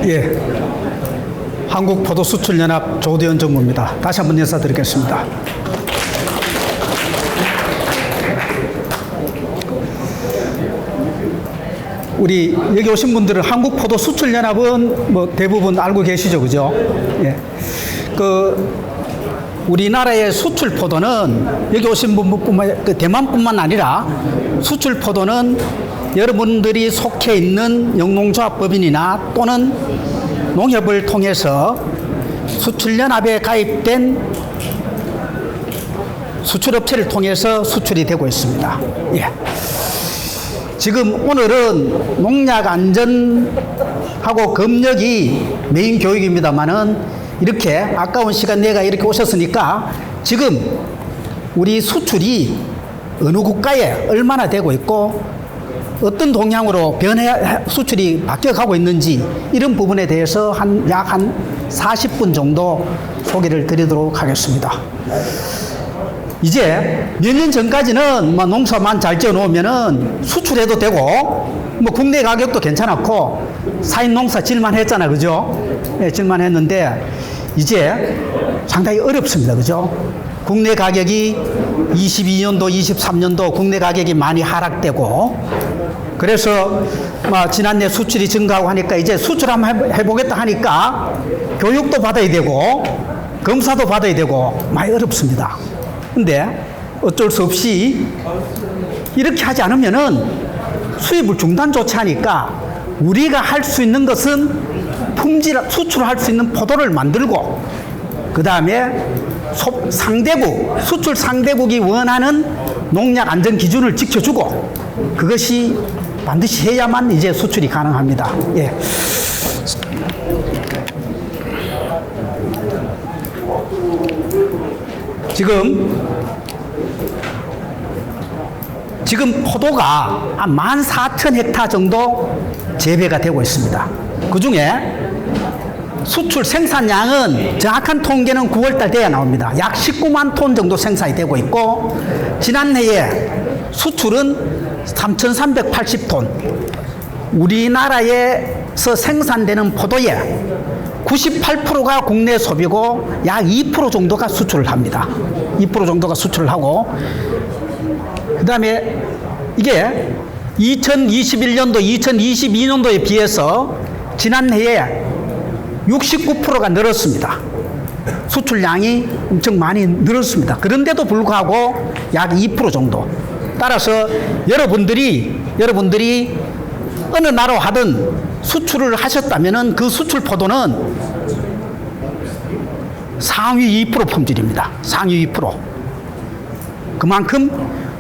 예, 한국포도수출연합 조대현 정무입니다. 다시 한번 인사드리겠습니다. 우리 여기 오신 분들은 한국포도수출연합은 뭐 대부분 알고 계시죠, 그죠? 예, 우리나라의 수출 포도는 여기 오신 분뿐만 대만뿐만 아니라 수출 포도는 여러분들이 속해 있는 영농조합법인이나 또는 농협을 통해서 수출연합에 가입된 수출업체를 통해서 수출이 되고 있습니다. 예. 지금 오늘은 농약 안전하고 검역이 메인 교육입니다만은 이렇게 아까운 시간 내가 이렇게 오셨으니까 지금 우리 수출이 어느 국가에 얼마나 되고 있고 어떤 동향으로 수출이 바뀌어가고 있는지 이런 부분에 대해서 약 한 40분 정도 소개를 드리도록 하겠습니다. 이제 몇 년 전까지는 뭐 농사만 잘 지어 놓으면은 수출해도 되고 뭐 국내 가격도 괜찮았고 사인 농사 질만 했잖아, 그죠? 네, 질만 했는데 이제 상당히 어렵습니다, 그죠? 국내 가격이 22년도, 23년도 국내 가격이 많이 하락되고 그래서 지난해 수출이 증가하고 하니까 이제 수출 한번 해보겠다 하니까 교육도 받아야 되고 검사도 받아야 되고 많이 어렵습니다. 근데 어쩔 수 없이 이렇게 하지 않으면은 수입을 중단 조치하니까 우리가 할 수 있는 것은 수출할 수 있는 포도를 만들고 그 다음에 수출 상대국이 원하는 농약 안전 기준을 지켜주고 그것이 반드시 해야만 이제 수출이 가능합니다. 예. 지금 포도가 한 14,000헥타 정도 재배가 되고 있습니다. 그 중에 수출 생산량은 정확한 통계는 9월달 돼야 나옵니다. 약 19만 톤 정도 생산이 되고 있고 지난해에 수출은 3,380톤 우리나라에서 생산되는 포도의 98%가 국내 소비고 약 2% 정도가 수출을 합니다. 2% 정도가 수출을 하고 그 다음에 이게 2021년도, 2022년도에 비해서 지난해에 69%가 늘었습니다. 수출량이 엄청 많이 늘었습니다. 그런데도 불구하고 약 2% 정도. 따라서 여러분들이 어느 나라로 하든 수출을 하셨다면은 그 수출 포도는 상위 2% 품질입니다. 상위 2%. 그만큼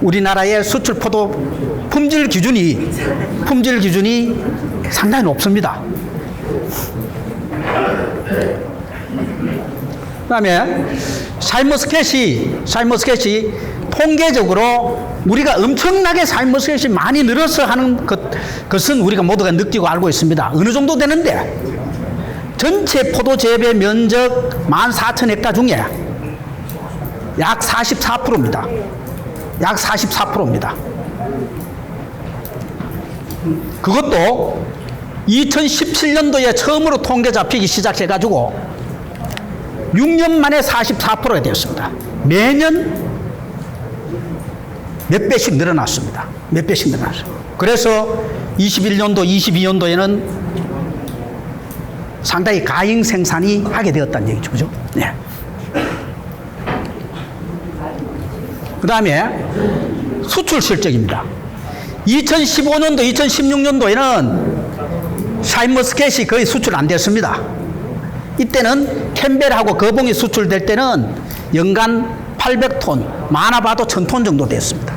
우리나라의 수출 포도 품질 기준이 상당히 높습니다. 그 다음에 샤인머스켓이 통계적으로 우리가 엄청나게 샤인머스켓이 많이 늘어서 하는 것은 우리가 모두가 느끼고 알고 있습니다. 어느 정도 되는데 전체 포도 재배 면적 14,000헥타 중에 약 44%입니다. 약 44%입니다. 그것도 2017년도에 처음으로 통계 잡히기 시작해가지고 6년 만에 44%가 되었습니다. 매년 몇 배씩 늘어났습니다. 몇 배씩 늘어났어요. 그래서 21년도, 22년도에는 상당히 가잉 생산이 하게 되었다는 얘기죠. 그죠? 네. 그 다음에 수출 실적입니다. 2015년도, 2016년도에는 샤인머스켓이 거의 수출 안 됐습니다. 이때는 캠벨하고 거봉이 수출될 때는 연간 800톤, 많아봐도 1000톤 정도 됐습니다.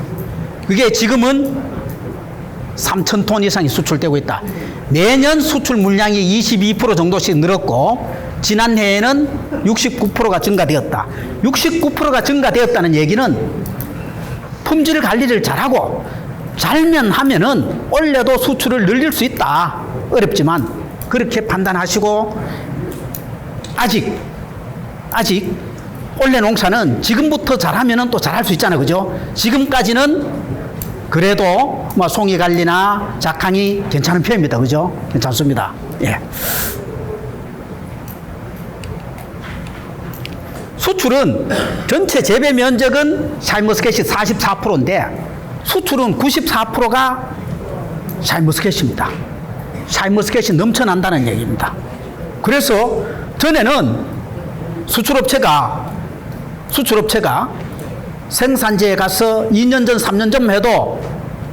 그게 지금은 3000톤 이상이 수출되고 있다. 매년 수출 물량이 22% 정도씩 늘었고 지난해에는 69%가 증가되었다. 69%가 증가되었다는 얘기는 품질 관리를 잘하고 잘면 하면은 올해도 수출을 늘릴 수 있다. 어렵지만 그렇게 판단하시고 아직 올해 농사는 지금부터 잘하면은 또 잘할 수 있잖아요, 그죠? 지금까지는 그래도 뭐 송이 관리나 작황이 괜찮은 편입니다, 그죠? 괜찮습니다. 예. 수출은 전체 재배 면적은 샤인머스켓이 44%인데 수출은 94%가 샤인머스켓입니다. 샤인머스켓이 넘쳐난다는 얘기입니다. 그래서 전에는 수출업체가 생산지에 가서 2년 전, 3년 전 해도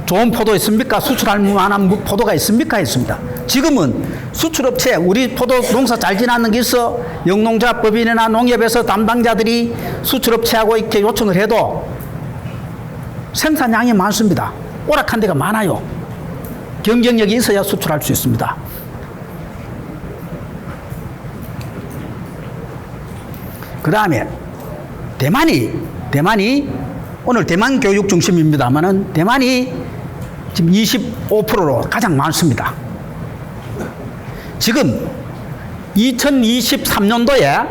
좋은 포도 있습니까? 수출할 만한 포도가 있습니까? 했습니다. 지금은 수출업체, 우리 포도 농사 잘 지나는 게 있어 영농자법인이나 농협에서 담당자들이 수출업체하고 이렇게 요청을 해도 생산량이 많습니다. 오락한 데가 많아요. 경쟁력이 있어야 수출할 수 있습니다. 그 다음에 대만이 오늘 대만 교육 중심입니다만은 대만이 지금 25%로 가장 많습니다. 지금 2023년도에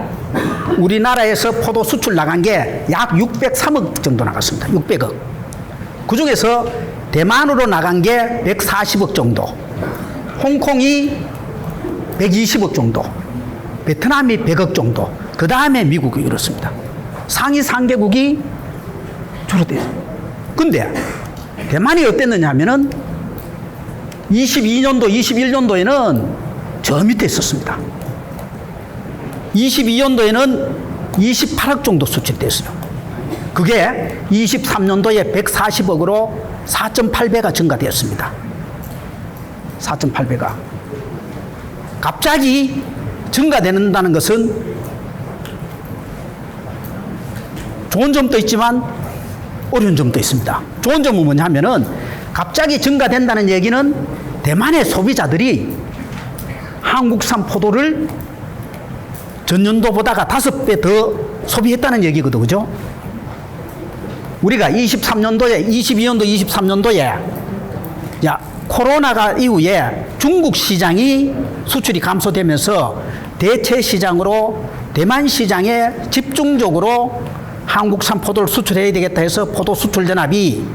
우리나라에서 포도 수출 나간 게 약 603억 정도 나갔습니다. 600억. 그 중에서 대만으로 나간 게 140억 정도, 홍콩이 120억 정도, 베트남이 100억 정도, 그 다음에 미국이 이렇습니다. 상위 3개국이 주로 돼요. 근데 대만이 어땠느냐 하면은 22년도, 21년도에는 저 밑에 있었습니다. 22년도에는 28억 정도 수출됐어요. 그게 23년도에 140억으로 4.8배가 증가되었습니다. 4.8배가. 갑자기 증가된다는 것은 좋은 점도 있지만 어려운 점도 있습니다. 좋은 점은 뭐냐 하면은 갑자기 증가된다는 얘기는 대만의 소비자들이 한국산 포도를 전년도보다가 5배 더 소비했다는 얘기거든, 그죠? 우리가 23년도에, 22년도, 23년도에 코로나가 이후에 중국 시장이 수출이 감소되면서 대체 시장으로 대만 시장에 집중적으로 한국산 포도를 수출해야 되겠다 해서 포도 수출 연합이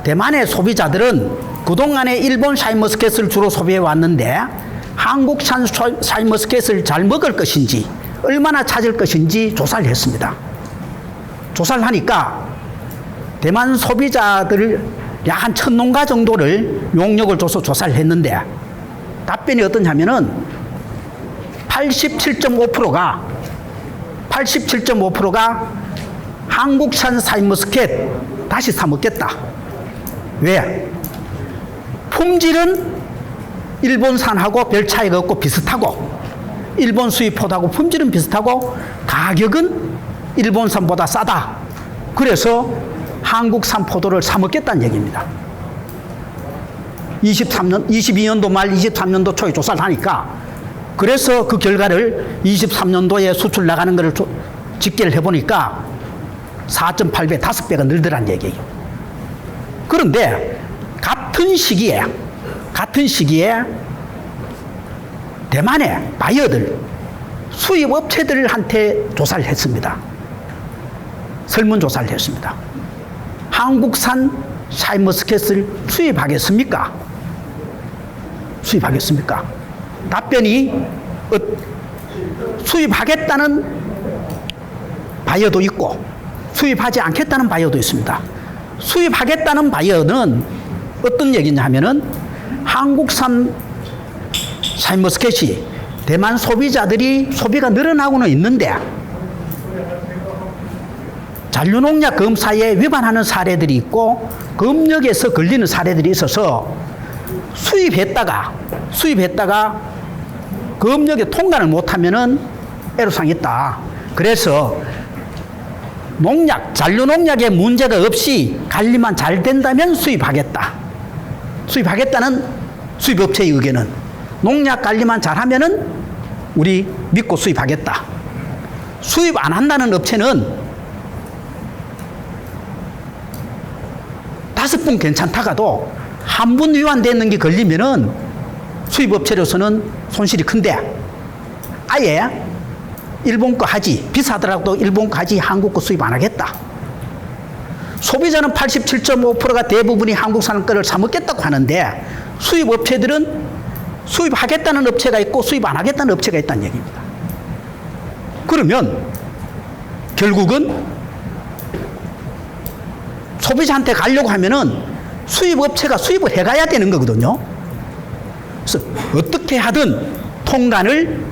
대만의 소비자들은 그동안에 일본 샤인머스켓을 주로 소비해 왔는데 한국산 샤인머스켓을 잘 먹을 것인지 얼마나 찾을 것인지 조사를 했습니다. 조사를 하니까 대만 소비자들 약 한 1000농가 정도를 용역을 줘서 조사를 했는데 답변이 어떠냐면은 87.5%가 한국산 샤인머스켓 다시 사 먹겠다. 왜? 품질은 일본산하고 별 차이가 없고 비슷하고 일본 수입포도하고 품질은 비슷하고 가격은 일본산보다 싸다. 그래서 한국산 포도를 사 먹겠다는 얘기입니다. 22년도 말 23년도 초에 조사를 하니까 그래서 그 결과를 23년도에 수출 나가는 것을 집계를 해보니까 4.8배, 5배가 늘더란 얘기예요. 그런데 같은 시기에 대만의 바이어들, 수입업체들한테 조사를 했습니다. 설문조사를 했습니다. 한국산 샤인머스켓을 수입하겠습니까? 답변이 수입하겠다는 바이어도 있고 수입하지 않겠다는 바이어도 있습니다. 수입하겠다는 바이어는 어떤 얘기냐 하면은 한국산 샤인머스켓이 대만 소비자들이 소비가 늘어나고는 있는데 잔류농약 검사에 위반하는 사례들이 있고 검역에서 걸리는 사례들이 있어서 수입했다가 검역에 통과를 못하면은 애로사항이 있다. 그래서 잔류농약에 문제가 없이 관리만 잘 된다면 수입하겠다는 수입업체의 의견은 농약 관리만 잘하면은 우리 믿고 수입하겠다. 수입 안 한다는 업체는 5분 괜찮다가도 한 분 위반되는 게 걸리면은 수입업체로서는 손실이 큰데 아예 일본 거 하지, 비싸더라도 일본 거 하지 한국 거 수입 안 하겠다. 소비자는 87.5%가 대부분이 한국산 거를 사 먹겠다고 하는데 수입업체들은 수입하겠다는 업체가 있고 수입 안 하겠다는 업체가 있다는 얘기입니다. 그러면 결국은 소비자한테 가려고 하면은 수입업체가 수입을 해가야 되는 거거든요. 그래서 어떻게 하든 통관을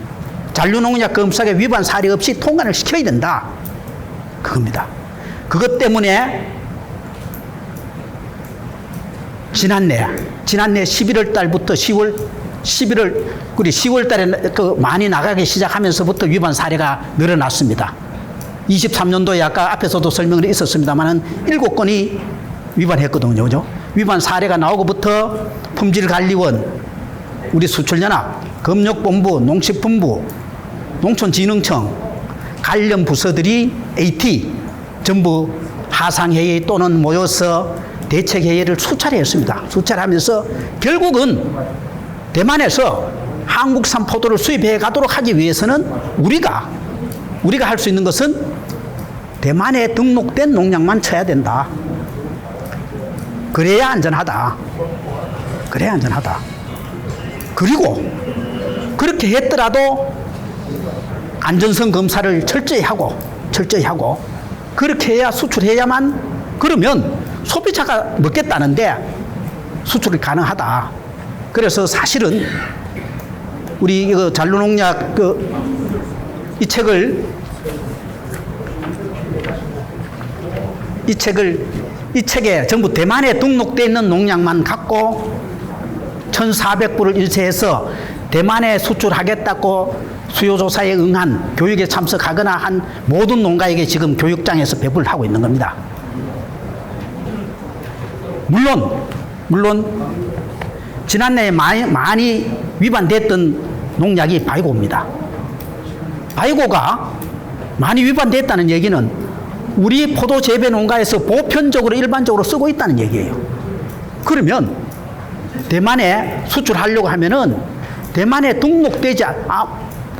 잔류농약 검사계 위반 사례 없이 통관을 시켜야 된다. 그겁니다. 그것 때문에 지난해 11월 달부터 11월 달에 많이 나가기 시작하면서부터 위반 사례가 늘어났습니다. 23년도에 아까 앞에서도 설명이 있었습니다만은 7건이 위반했거든요. 그죠? 위반 사례가 나오고부터 품질관리원, 우리 수출연합, 검역본부, 농식품부, 농촌진흥청, 관련 부서들이 AT 전부 하상회의 또는 모여서 대책회의를 수차례 했습니다. 수차례 하면서 결국은 대만에서 한국산 포도를 수입해 가도록 하기 위해서는 우리가 할 수 있는 것은 대만에 등록된 농약만 쳐야 된다. 그래야 안전하다. 그래야 안전하다. 그리고 그렇게 했더라도 안전성 검사를 철저히 하고 그렇게 해야 수출해야만, 그러면 소비자가 먹겠다는데 수출이 가능하다. 그래서 사실은 우리 이거 잔류농약 이 책에 전부 대만에 등록되어 있는 농약만 갖고 1,400불을 일세해서 대만에 수출하겠다고 수요조사에 응한, 교육에 참석하거나 한 모든 농가에게 지금 교육장에서 배부를 하고 있는 겁니다. 물론 지난해에 많이 위반됐던 농약이 바이고입니다. 바이고가 많이 위반됐다는 얘기는 우리 포도 재배 농가에서 보편적으로 일반적으로 쓰고 있다는 얘기예요. 그러면 대만에 수출하려고 하면은 대만에 등록되지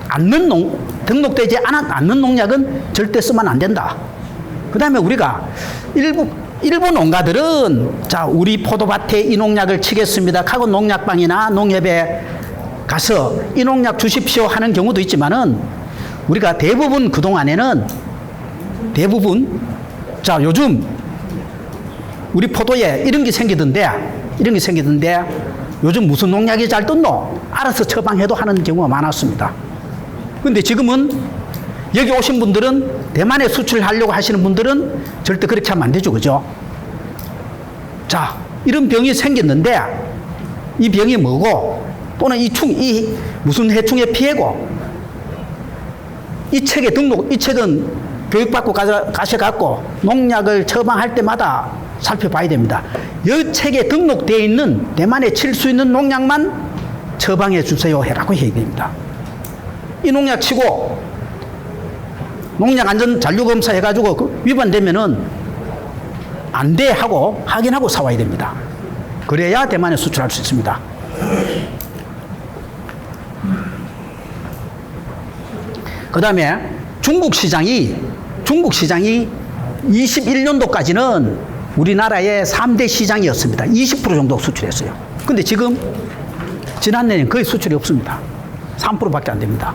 않는 농약은 절대 쓰면 안 된다. 그 다음에 우리가 일부 농가들은 자, 우리 포도밭에 이 농약을 치겠습니다 하고 농약방이나 농협에 가서 이 농약 주십시오 하는 경우도 있지만은 우리가 대부분 그동안에는 자, 요즘 우리 포도에 이런 게 생기던데 요즘 무슨 농약이 잘 떴노? 알아서 처방해도 하는 경우가 많았습니다. 근데 지금은 여기 오신 분들은, 대만에 수출하려고 하시는 분들은 절대 그렇게 하면 안 되죠. 그죠? 자, 이런 병이 생겼는데 이 병이 뭐고, 또는 이 무슨 해충의 피해고, 이 책은 교육받고 가셔갖고 농약을 처방할 때마다 살펴봐야 됩니다. 이 책에 등록되어 있는 대만에 칠 수 있는 농약만 처방해 주세요 해라고 해야 됩니다. 이 농약 치고 농약 안전 잔류 검사 해가지고 위반되면은 안 돼 하고 확인하고 사와야 됩니다. 그래야 대만에 수출할 수 있습니다. 그 다음에 중국 시장이 21년도까지는 우리나라의 3대 시장이었습니다. 20% 정도 수출했어요. 근데 지금 지난해는 거의 수출이 없습니다. 3%밖에 안 됩니다.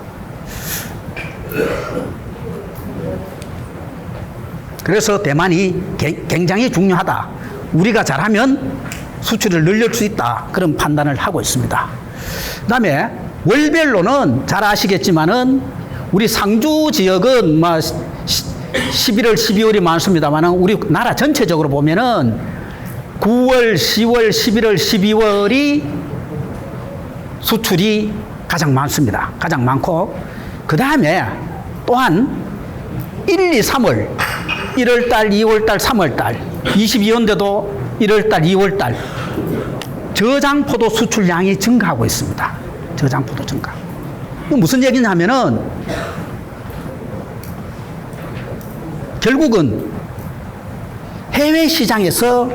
그래서 대만이 굉장히 중요하다. 우리가 잘하면 수출을 늘릴 수 있다. 그런 판단을 하고 있습니다. 그 다음에 월별로는 잘 아시겠지만은 우리 상주 지역은 11월, 12월이 많습니다만은 우리나라 전체적으로 보면은 9월, 10월, 11월, 12월이 수출이 가장 많습니다. 가장 많고, 그 다음에 또한 1, 2, 3월, 1월달, 2월달, 3월달, 22년대도 1월달, 2월달 저장포도 수출량이 증가하고 있습니다. 저장포도 증가. 무슨 얘기냐면은 결국은 해외 시장에서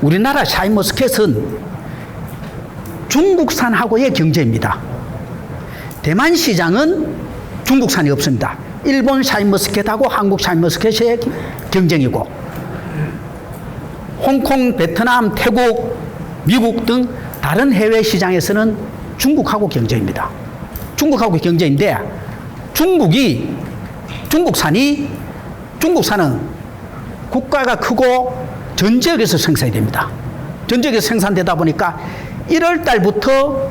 우리나라 샤인머스켓은 중국산하고의 경쟁입니다. 대만 시장은 중국산이 없습니다. 일본 샤인머스켓하고 한국 샤인머스켓의 경쟁이고, 홍콩, 베트남, 태국, 미국 등 다른 해외 시장에서는 중국하고 경쟁입니다. 중국하고 경쟁인데 중국산이 중국산은 국가가 크고 전 지역에서 생산이 됩니다. 전 지역에서 생산되다 보니까 1월 달부터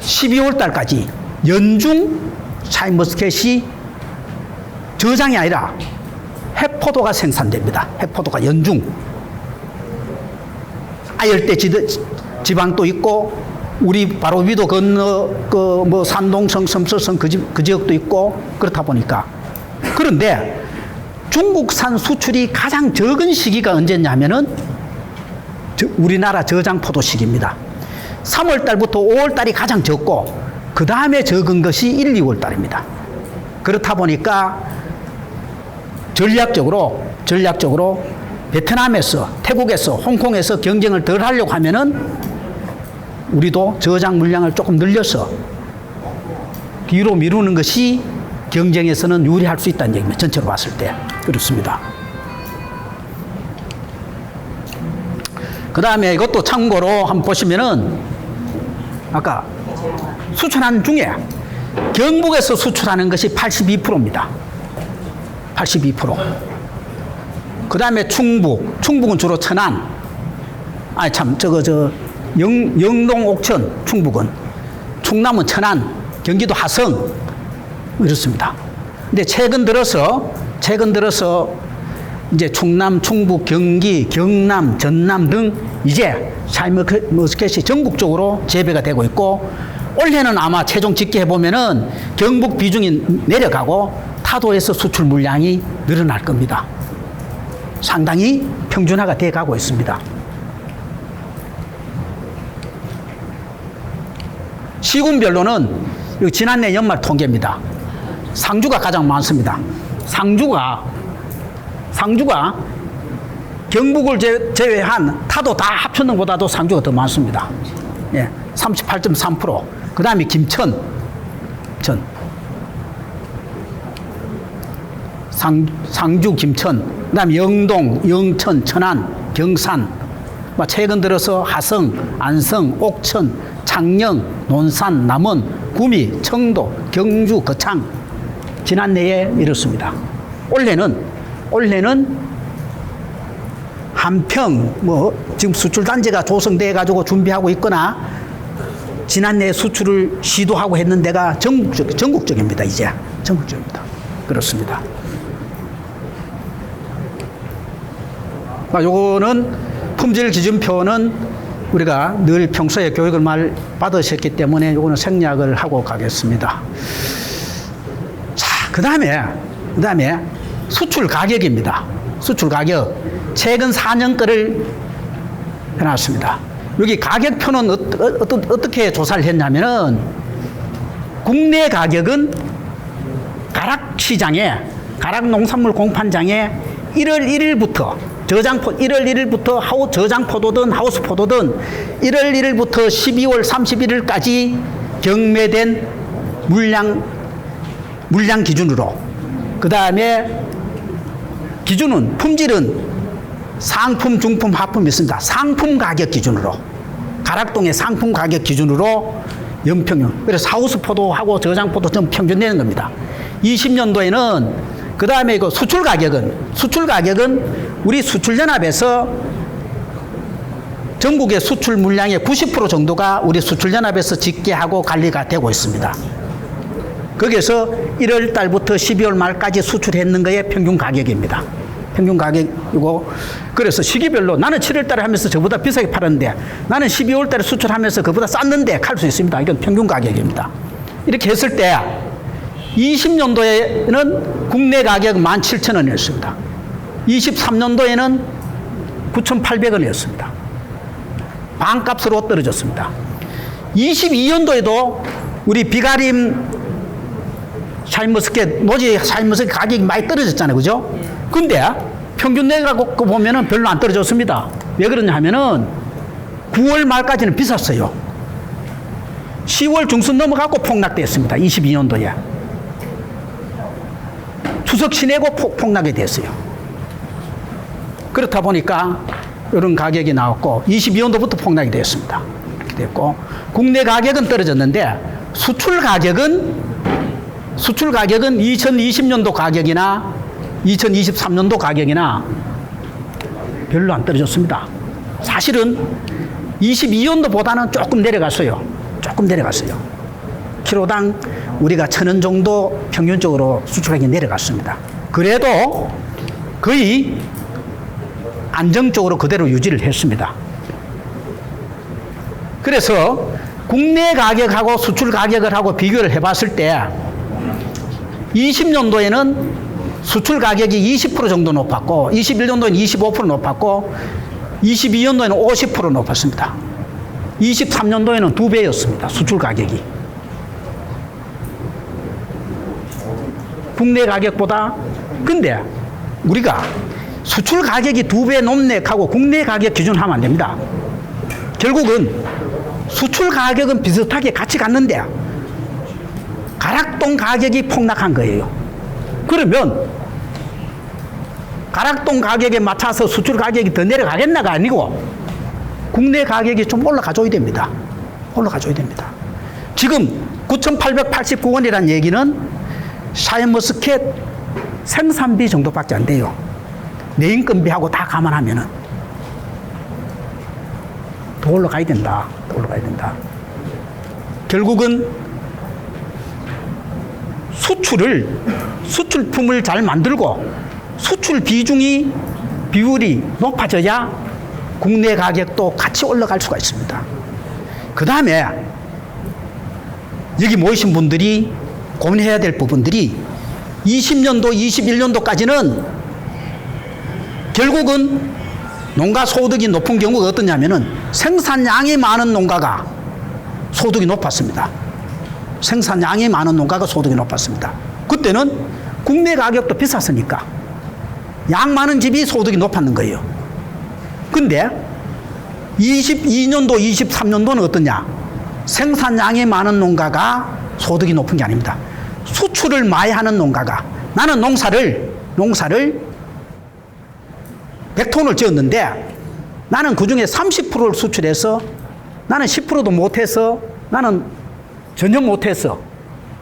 12월 달까지 연중 샤인머스켓이 저장이 아니라 해포도가 생산됩니다. 해포도가 연중. 아열대 지방도 있고, 우리 바로 위도 건너 산동성, 섬서성 그 지역도 있고, 그렇다 보니까. 그런데 중국산 수출이 가장 적은 시기가 언제냐면은 우리나라 저장포도 시기입니다. 3월 달부터 5월 달이 가장 적고, 그 다음에 적은 것이 1, 2월 달입니다. 그렇다 보니까 전략적으로 베트남에서, 태국에서, 홍콩에서 경쟁을 덜 하려고 하면은 우리도 저장 물량을 조금 늘려서 뒤로 미루는 것이 경쟁에서는 유리할 수 있다는 얘기입니다. 전체로 봤을 때. 그렇습니다. 그 다음에 이것도 참고로 한번 보시면은 아까 수출한 중에 경북에서 수출하는 것이 82%입니다. 82%. 그 다음에 충북은 주로 천안. 영동, 옥천, 충북은. 충남은 천안, 경기도 하성. 이렇습니다. 근데 최근 들어서 이제 충남, 충북, 경기, 경남, 전남 등 이제 샤인머스켓이 전국적으로 재배가 되고 있고, 올해는 아마 최종 집계해 보면은 경북 비중이 내려가고 타도에서 수출 물량이 늘어날 겁니다. 상당히 평준화가 돼 가고 있습니다. 시군별로는 지난해 연말 통계입니다. 상주가 가장 많습니다. 상주가 경북을 제외한 타도 다 합쳐놓은 것보다도 상주가 더 많습니다. 예, 38.3%. 그 다음에 김천, 상주, 김천, 그 다음에 영동, 영천, 천안, 경산, 최근 들어서 하성, 안성, 옥천, 창녕, 논산, 남원, 구미, 청도, 경주, 거창, 지난해에 이렇습니다. 올해는 한평, 지금 수출 단지가 조성돼 가지고 준비하고 있거나 지난해 수출을 시도하고 했는 데가 전국적입니다. 이제 전국적입니다. 그렇습니다. 요거는 품질 기준표는 우리가 늘 평소에 교육을 많이 받으셨기 때문에 요거는 생략을 하고 가겠습니다. 자, 그 다음에 수출 가격입니다. 수출 가격. 최근 4년 거를 해놨습니다. 여기 가격표는 어떻게 조사를 했냐면은 국내 가격은 가락시장에, 가락농산물 공판장에 1월 1일부터 저장포도든 하우스포도든 1월 1일부터 12월 31일까지 경매된 물량 기준으로, 그 다음에 기준은 품질은 상품, 중품, 하품이 있습니다. 상품 가격 기준으로, 가락동의 상품 가격 기준으로 연평균. 그래서 하우스포도하고 저장포도 좀 평균 내는 겁니다. 20년도에는 그 다음에 이거 수출 가격은 우리 수출연합에서 전국의 수출 물량의 90% 정도가 우리 수출연합에서 집계하고 관리가 되고 있습니다. 거기에서 1월 달부터 12월 말까지 수출했는 거의 평균 가격입니다. 평균 가격이고, 그래서 시기별로 나는 7월 달에 하면서 저보다 비싸게 팔았는데 나는 12월 달에 수출하면서 그보다 쌌는데 할 수 있습니다. 이건 평균 가격입니다. 이렇게 했을 때 20년도에는 국내 가격 17,000원이었습니다. 23년도에는 9,800원이었습니다. 반값으로 떨어졌습니다. 22년도에도 우리 비가림 샤인머스켓, 노지 샤인머스켓 가격이 많이 떨어졌잖아요. 그죠? 근데 평균 내라고 보면은 별로 안 떨어졌습니다. 왜 그러냐 하면은 9월 말까지는 비쌌어요. 10월 중순 넘어가고 폭락됐습니다. 22년도에. 추석 지내고 폭락이 됐어요. 그렇다 보니까 이런 가격이 나왔고 22년도부터 폭락이 됐습니다. 이렇게 됐고, 국내 가격은 떨어졌는데 수출 가격은 2020년도 가격이나 2023년도 가격이나 별로 안 떨어졌습니다. 사실은 22년도보다는 조금 내려갔어요. 조금 내려갔어요. 키로당 우리가 1,000원 정도 평균적으로 수출 가격이 내려갔습니다. 그래도 거의 안정적으로 그대로 유지를 했습니다. 그래서 국내 가격하고 수출 가격을 하고 비교를 해봤을 때 20년도에는 수출 가격이 20% 정도 높았고 21년도에는 25% 높았고 22년도에는 50% 높았습니다. 23년도에는 2배였습니다. 수출 가격이. 국내 가격보다. 근데 우리가 수출 가격이 2배 높네 하고 국내 가격 기준하면 안 됩니다. 결국은 수출 가격은 비슷하게 같이 갔는데 가락동 가격이 폭락한 거예요. 그러면 가락동 가격에 맞춰서 수출 가격이 더 내려가겠나가 아니고 국내 가격이 좀 올라가줘야 됩니다. 올라가줘야 됩니다. 지금 9,889원이라는 얘기는 샤인머스켓 생산비 정도밖에 안 돼요. 내인건비하고 다 감안하면은 더 올라가야 된다. 더 올라가야 된다. 결국은 수출품을 잘 만들고 수출 비율이 높아져야 국내 가격도 같이 올라갈 수가 있습니다. 그 다음에 여기 모이신 분들이 고민해야 될 부분들이 20년도, 21년도까지는 결국은 농가 소득이 높은 경우가 어떠냐면은 생산량이 많은 농가가 소득이 높았습니다. 생산량이 많은 농가가 소득이 높았습니다. 그때는 국내 가격도 비쌌으니까 양 많은 집이 소득이 높았는 거예요. 근데 22년도, 23년도는 어떠냐? 생산량이 많은 농가가 소득이 높은 게 아닙니다. 수출을 많이 하는 농가가 나는 농사를 100톤을 지었는데 나는 그 중에 30%를 수출해서 나는 10%도 못해서 나는 전혀 못해서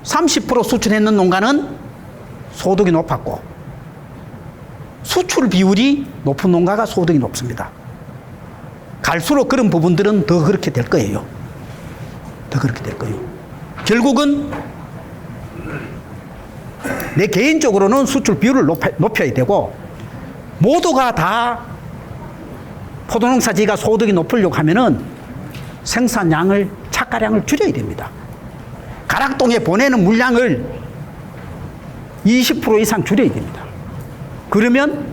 30% 수출했는 농가는 소득이 높았고 수출 비율이 높은 농가가 소득이 높습니다. 갈수록 그런 부분들은 더 그렇게 될 거예요. 더 그렇게 될 거예요. 결국은 내 개인적으로는 수출 비율을 높여야 되고 모두가 다 포도농사지가 소득이 높으려고 하면은 생산량을 착가량을 줄여야 됩니다. 가락동에 보내는 물량을 20% 이상 줄여야 됩니다. 그러면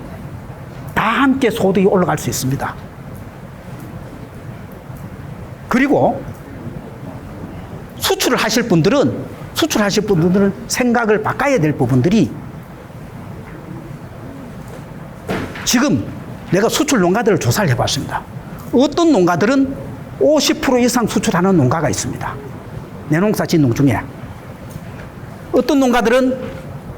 다 함께 소득이 올라갈 수 있습니다. 그리고 수출을 하실 분들은 생각을 바꿔야 될 부분들이 지금 내가 수출 농가들을 조사를 해봤습니다. 어떤 농가들은 50% 이상 수출하는 농가가 있습니다. 내 농사 짓는 중에. 어떤 농가들은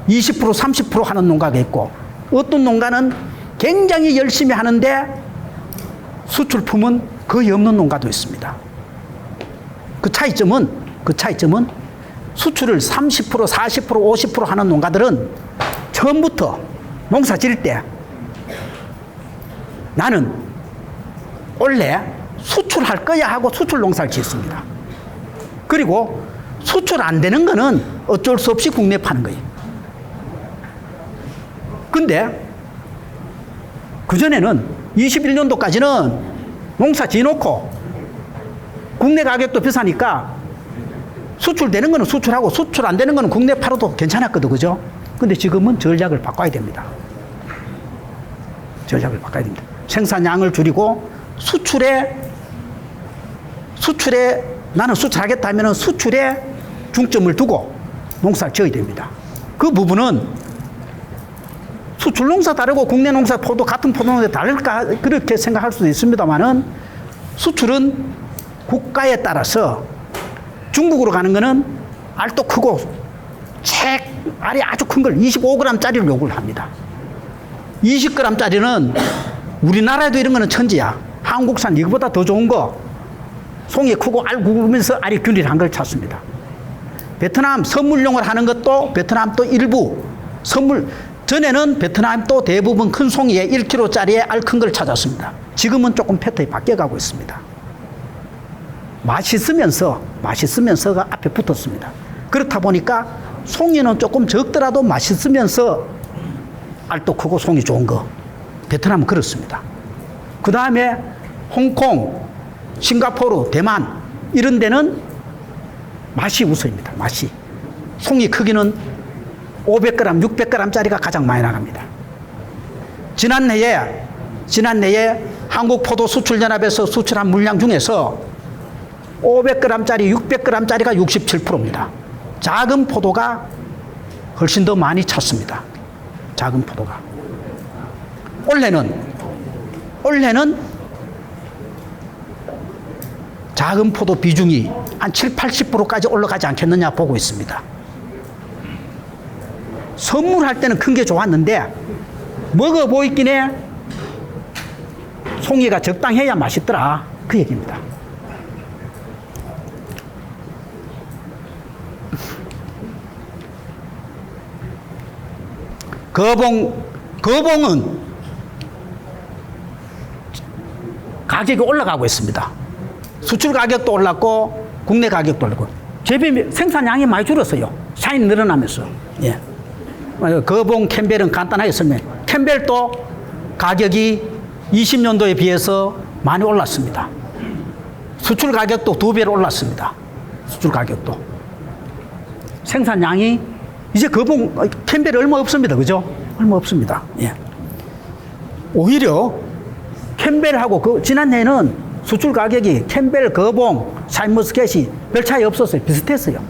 20% 30% 하는 농가가 있고 어떤 농가는 굉장히 열심히 하는데 수출품은 거의 없는 농가도 있습니다. 그 차이점은 수출을 30% 40% 50% 하는 농가들은 처음부터 농사 지을 때 나는 원래 수출할 거야 하고 수출 농사를 짓습니다. 그리고 수출 안 되는 거는 어쩔 수 없이 국내에 파는 거예요. 근데 그전에는 21년도까지는 농사 지어놓고 국내 가격도 비싸니까 수출되는 거는 수출하고 수출 안 되는 거는 국내 팔아도 괜찮았거든, 그죠? 근데 지금은 전략을 바꿔야 됩니다. 전략을 바꿔야 됩니다. 생산량을 줄이고 수출에 나는 수출하겠다 하면은 수출에 중점을 두고 농사를 지어야 됩니다. 그 부분은 수출 농사 다르고 국내 농사 포도 같은 포도 농사 다를까 그렇게 생각할 수도 있습니다만은 수출은 국가에 따라서 중국으로 가는 거는 알도 크고 알이 아주 큰 걸 25g짜리를 요구를 합니다. 20g짜리는 우리나라에도 이런 거는 천지야. 한국산 이거보다 더 좋은 거 송이 크고 알 굵으면서 알이 균일한 걸 찾습니다. 베트남 선물용을 하는 것도 베트남도 일부 선물 전에는 베트남도 대부분 큰 송이에 1kg짜리의 알 큰 걸 찾았습니다. 지금은 조금 패턴이 바뀌어가고 있습니다. 맛있으면서가 앞에 붙었습니다. 그렇다 보니까 송이는 조금 적더라도 맛있으면서 알도 크고 송이 좋은 거. 베트남은 그렇습니다. 그 다음에 홍콩, 싱가포르, 대만 이런 데는 맛이 우선입니다. 맛이. 송이 크기는 500g, 600g짜리가 가장 많이 나갑니다. 지난해에 한국포도수출연합에서 수출한 물량 중에서 500g짜리, 600g짜리가 67%입니다. 작은 포도가 훨씬 더 많이 찼습니다. 작은 포도가. 올해는 작은 포도 비중이 한 7, 80%까지 올라가지 않겠느냐 보고 있습니다. 선물할 때는 큰 게 좋았는데 먹어 보이긴 해. 송이가 적당해야 맛있더라. 그 얘기입니다. 거봉은 가격이 올라가고 있습니다. 수출 가격도 올랐고 국내 가격도 올랐고 생산량이 많이 줄었어요. 샤인 늘어나면서. 예. 거봉, 캠벨은 간단하게 설명해. 캠벨도 가격이 20년도에 비해서 많이 올랐습니다. 수출 가격도 2배로 올랐습니다. 수출 가격도. 생산량이 이제 캠벨이 얼마 없습니다. 그죠? 얼마 없습니다. 예. 오히려 캠벨하고 지난해에는 수출 가격이 캠벨, 거봉, 샤인머스켓이 별 차이 없었어요. 비슷했습니다.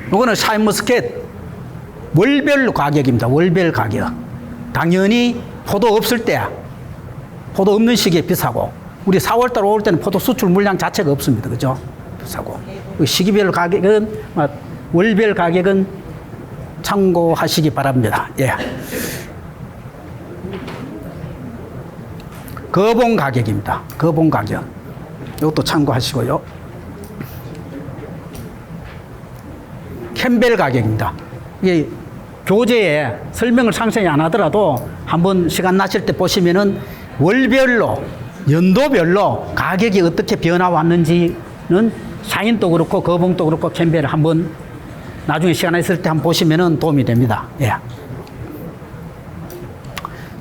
이거는 샤인머스켓 월별 가격입니다. 월별 가격. 당연히 포도 없는 시기에 비싸고 우리 4월달, 5월달은 포도 수출 물량 자체가 없습니다. 그죠? 비싸고. 시기별 가격은 월별 가격은 참고하시기 바랍니다. 예. 거봉 가격입니다. 거봉 가격. 이것도 참고하시고요. 캠벨 가격입니다. 이게 교재에 설명을 상세히 안 하더라도 한번 시간 나실 때 보시면은 월별로, 연도별로 가격이 어떻게 변화 왔는지는 샤인도 그렇고 거봉도 그렇고 캠벨을 한번 나중에 시간 있을 때 한번 보시면은 도움이 됩니다. 예.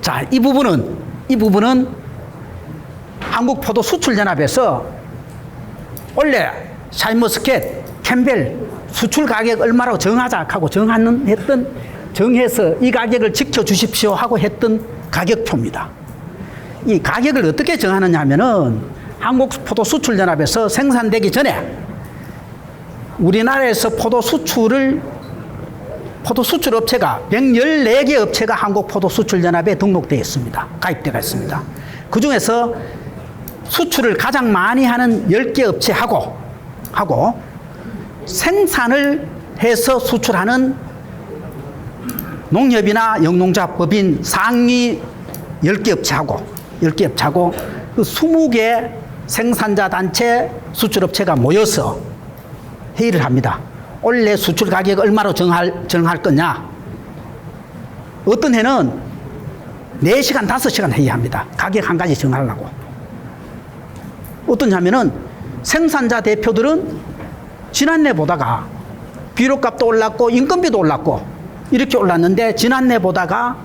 자, 이 부분은 한국포도수출연합에서 원래 샤인머스켓, 캠벨 수출 가격 얼마라고 정하자 하고 정해서 이 가격을 지켜주십시오 하고 했던 가격표입니다. 이 가격을 어떻게 정하느냐 하면은 한국포도수출연합에서 생산되기 전에 우리나라에서 포도 수출 업체가 114개 업체가 한국포도수출연합에 등록되어 있습니다. 가입되어 있습니다. 그 중에서 수출을 가장 많이 하는 10개 업체하고 생산을 해서 수출하는 농협이나 영농자법인 상위 10개 업체하고 그 20개 생산자 단체 수출업체가 모여서 회의를 합니다. 올해 수출 가격 얼마로 정할 거냐. 어떤 해는 4시간, 5시간 회의합니다. 가격 한 가지 정하려고. 어떠냐 하면은 생산자 대표들은 지난해 보다가 비료값도 올랐고 인건비도 올랐고 이렇게 올랐는데 지난해 보다가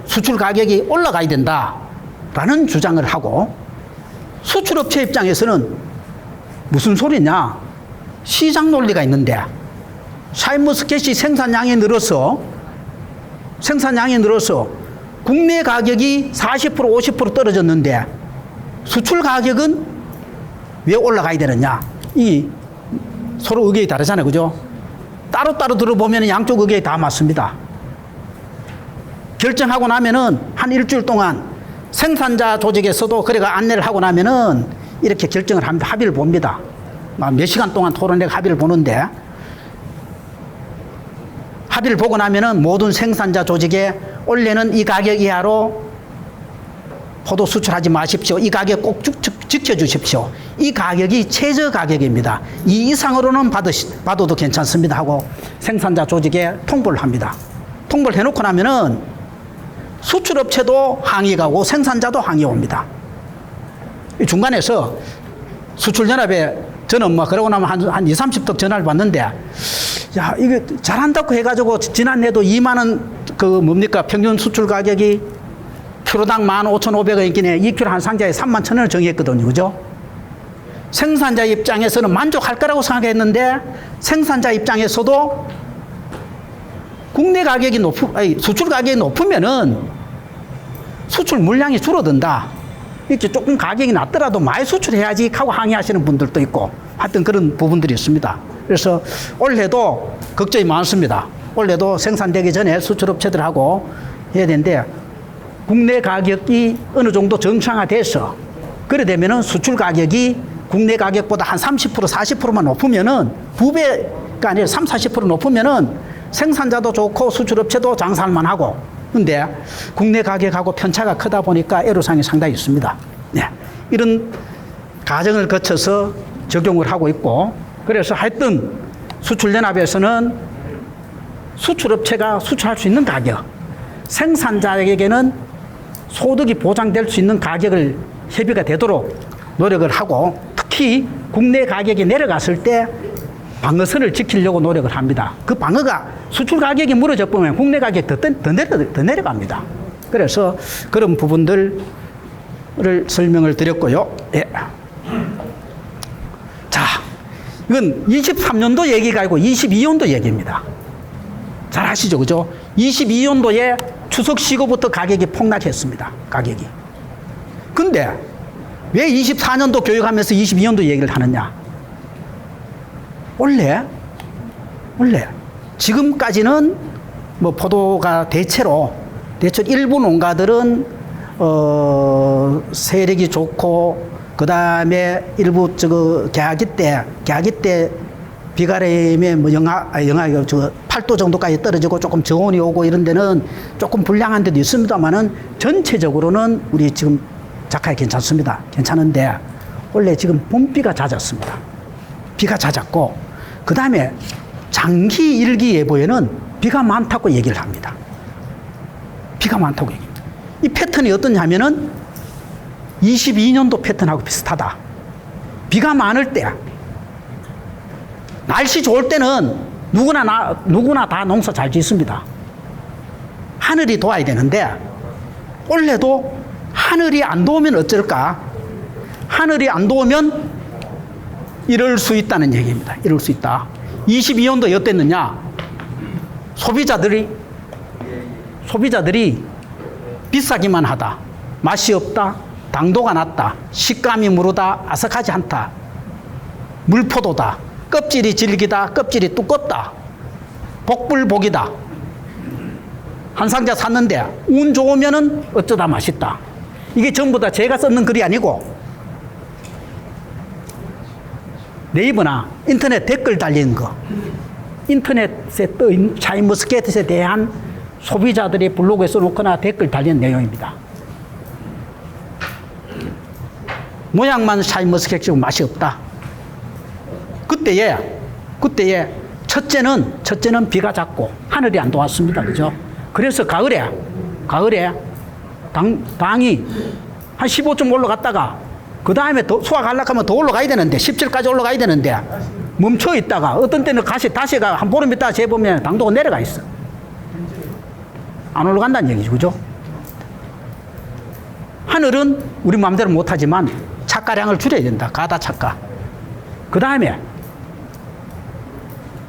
수출 가격이 올라가야 된다라는 주장을 하고 수출업체 입장에서는 무슨 소리냐. 시장 논리가 있는데 샤인머스켓이 생산량이 늘어서 국내 가격이 40%, 50% 떨어졌는데 수출 가격은 왜 올라가야 되느냐. 이 서로 의견이 다르잖아요. 그죠? 따로따로 들어보면 양쪽 의견이 다 맞습니다. 결정하고 나면은 한 일주일 동안 생산자 조직에서도 그래가 안내를 하고 나면은 이렇게 결정을 합니다. 합의를 봅니다. 몇 시간 동안 토론회가 합의를 보는데 합의를 보고 나면은 모든 생산자 조직에 올해는 이 가격 이하로 포도 수출하지 마십시오. 이 가격 꼭 지켜주십시오. 이 가격이 최저 가격입니다. 이 이상으로는 받아도 괜찮습니다 하고 생산자 조직에 통보를 합니다. 통보를 해놓고 나면은 수출업체도 항의가 오고 생산자도 항의 옵니다. 이 중간에서 수출연합에 저는 뭐 그러고 나면 한 20, 30턱 전화를 받는데, 야, 이거 잘한다고 해가지고 지난해도 2만원 평균 수출 가격이 키로당 15,500원이긴 2kg 한 상자에 31,000원을 정했거든요. 그죠? 생산자 입장에서는 만족할 거라고 생각했는데, 생산자 입장에서도 국내 가격이 수출 가격이 높으면은 수출 물량이 줄어든다. 이렇게 조금 가격이 낮더라도 많이 수출해야지 하고 항의하시는 분들도 있고, 하여튼 그런 부분들이 있습니다. 그래서 올해도 걱정이 많습니다. 올해도 생산되기 전에 수출업체들하고 해야 되는데, 국내 가격이 어느 정도 정상화돼서 그래 되면은 수출 가격이 국내 가격보다 한 30%, 40%만 높으면은 2배가 아니라 30, 40% 높으면은 생산자도 좋고 수출업체도 장사할만 하고, 근데 국내 가격하고 편차가 크다 보니까 애로사항이 상당히 있습니다. 네. 이런 과정을 거쳐서 적용을 하고 있고, 그래서 하여튼 수출연합에서는 수출업체가 수출할 수 있는 가격, 생산자에게는 소득이 보장될 수 있는 가격을 협의가 되도록 노력을 하고, 특히 국내 가격이 내려갔을 때 방어선을 지키려고 노력을 합니다. 그 방어가 수출 가격이 무너져 보면 국내 가격이 더 내려갑니다. 그래서 그런 부분들을 설명을 드렸고요. 예. 자, 이건 23년도 얘기가 아니고 22년도 얘기입니다. 잘 아시죠? 그죠? 22년도에 추석 시고부터 가격이 폭락했습니다. 가격이. 근데 왜 24년도 교육하면서 22년도 얘기를 하느냐? 원래 지금까지는 뭐 포도가 대체로 일부 농가들은 세력이 좋고, 그 다음에 일부 개화기 때 비가림에 뭐 영하 8도 정도까지 떨어지고 조금 저온이 오고 이런 데는 조금 불량한 데도 있습니다만은 전체적으로는 우리 지금 작황이 괜찮습니다. 괜찮은데 원래 지금 봄비가 잦았습니다. 비가 잦았고, 그 다음에 장기 일기 예보에는 비가 많다고 얘기를 합니다. 비가 많다고 얘기합니다. 이 패턴이 어떠냐면은 22년도 패턴하고 비슷하다. 비가 많을 때, 날씨 좋을 때는 누구나 다 농사 잘 짓습니다. 하늘이 도와야 되는데, 올해도 하늘이 안 도우면 어쩔까? 하늘이 안 도우면 이럴 수 있다는 얘기입니다. 이럴 수 있다. 22년도 어땠느냐? 소비자들이 비싸기만 하다, 맛이 없다, 당도가 낮다, 식감이 무르다, 아삭하지 않다, 물포도다, 껍질이 질기다, 껍질이 두껍다, 복불복이다. 한 상자 샀는데 운 좋으면은 어쩌다 맛있다. 이게 전부 다 제가 썼는 글이 아니고 네이버나 인터넷 댓글 달린 거, 인터넷에 떠있는 샤인머스켓에 대한 소비자들이 블로그에 써놓거나 댓글 달린 내용입니다. 모양만 샤인머스켓이고 맛이 없다. 그때에 첫째는 비가 잦고 하늘이 안 도왔습니다. 그죠? 그래서 가을에 당이 한 15점 올라갔다가 그 다음에 수확하려고 하면 더 올라가야 되는데, 17까지 올라가야 되는데 멈춰 있다가 어떤 때는 다시가 한 보름 있다가 재보면 당도가 내려가 있어. 안 올라간다는 얘기죠. 그죠? 하늘은 우리 마음대로 못하지만 착가량을 줄여야 된다. 가다 착가. 그 다음에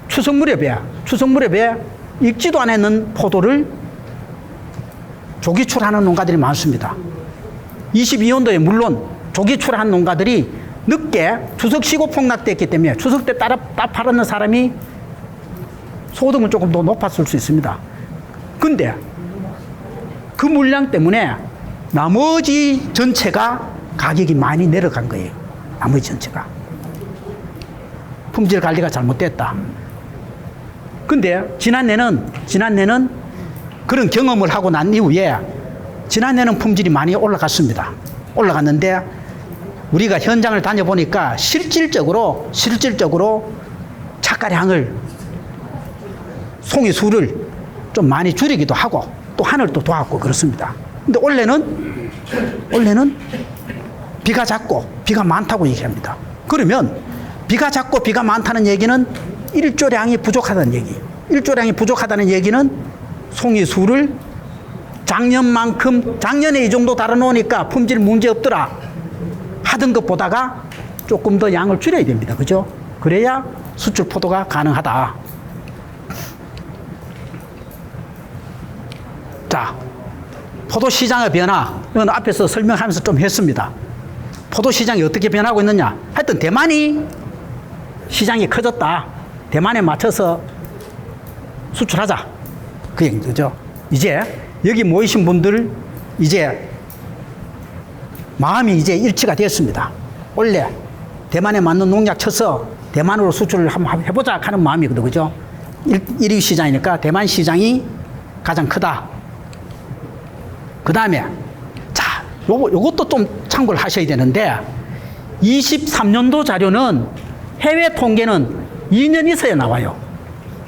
추석 무렵에 익지도 않았는 포도를 조기출하는 농가들이 많습니다. 22년도에 물론 조기출한 농가들이 늦게 추석 쉬고 폭락됐기 때문에 추석 때 따라 팔았는 사람이 소득은 조금 더 높았을 수 있습니다. 근데 그 물량 때문에 나머지 전체가 가격이 많이 내려간 거예요. 나머지 전체가. 품질 관리가 잘못됐다. 근데 지난해는 그런 경험을 하고 난 이후에 지난해는 품질이 많이 올라갔습니다. 올라갔는데 우리가 현장을 다녀보니까 실질적으로 착가량을 송이 수를 좀 많이 줄이기도 하고 또 하늘도 도왔고 그렇습니다. 근데 올해는 비가 작고 비가 많다고 얘기합니다. 그러면 비가 작고 비가 많다는 얘기는 일조량이 부족하다는 얘기. 일조량이 부족하다는 얘기는 송이 수를 작년에 이 정도 달아놓으니까 품질 문제 없더라 하던 것보다가 조금 더 양을 줄여야 됩니다. 그죠? 그래야 수출 포도가 가능하다. 자, 포도 시장의 변화. 이건 앞에서 설명하면서 좀 했습니다. 포도 시장이 어떻게 변하고 있느냐. 하여튼 대만이 시장이 커졌다. 대만에 맞춰서 수출하자. 그 얘기죠. 이제 여기 모이신 분들 이제 마음이 이제 일치가 되었습니다. 원래 대만에 맞는 농약 쳐서 대만으로 수출을 한번 해보자 하는 마음이거든요. 그죠? 1위 시장이니까 대만 시장이 가장 크다. 그 다음에 자, 요것도 좀 참고를 하셔야 되는데 23년도 자료는 해외 통계는 2년 있어야 나와요.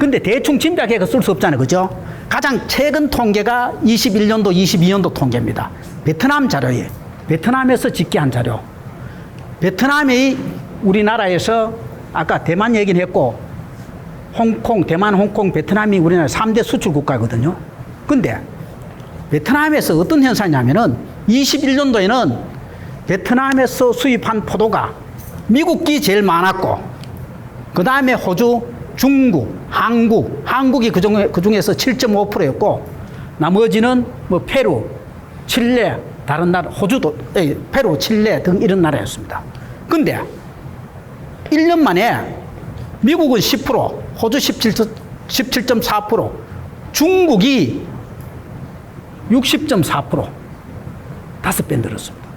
근데 대충 짐작해서 쓸 수 없잖아요. 그죠? 가장 최근 통계가 21년도, 22년도 통계입니다. 베트남 자료예요. 베트남에서 집계한 자료. 베트남이 우리나라에서 아까 대만 얘기는 했고 홍콩, 대만, 홍콩, 베트남이 우리나라 3대 수출 국가거든요. 근데 베트남에서 어떤 현상이냐면은 21년도에는 베트남에서 수입한 포도가 미국이 제일 많았고 그 다음에 호주, 중국, 한국이 그 중에서 7.5%였고 나머지는 뭐 페루, 칠레, 다른 나라, 호주도, 페루, 칠레 등 이런 나라였습니다. 근데 1년 만에 미국은 10%, 호주 17.4%, 중국이 60.4%, 5배 늘었습니다.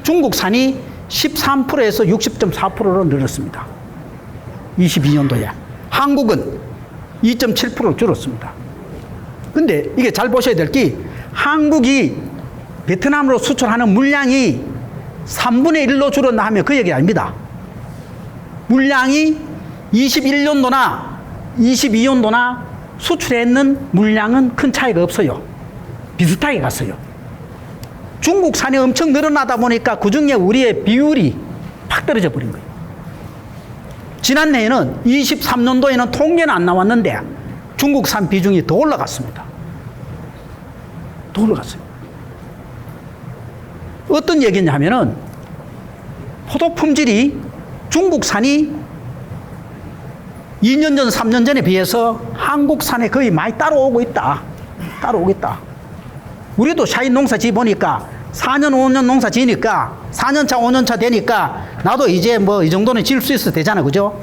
중국산이 13%에서 60.4%로 늘었습니다. 22년도에. 한국은 2.7% 줄었습니다. 근데 이게 잘 보셔야 될 게 한국이 베트남으로 수출하는 물량이 3분의 1로 줄었나 하면 그 얘기 아닙니다. 물량이 21년도나 22년도나 수출했는 물량은 큰 차이가 없어요. 비슷하게 갔어요. 중국산이 엄청 늘어나다 보니까 그중에 우리의 비율이 팍 떨어져 버린 거예요. 지난해에는 23년도에는 통계는 안 나왔는데 중국산 비중이 더 올라갔습니다. 더 올라갔어요. 어떤 얘기냐 하면은 포도 품질이 중국산이 2년 전, 3년 전에 비해서 한국산에 거의 많이 따라오고 있다. 우리도 샤인 농사 지어보니까 4년, 5년 농사 지으니까 4년 차, 5년 차 되니까 나도 이제 뭐 이 정도는 지을 수 있어도 되잖아. 그죠?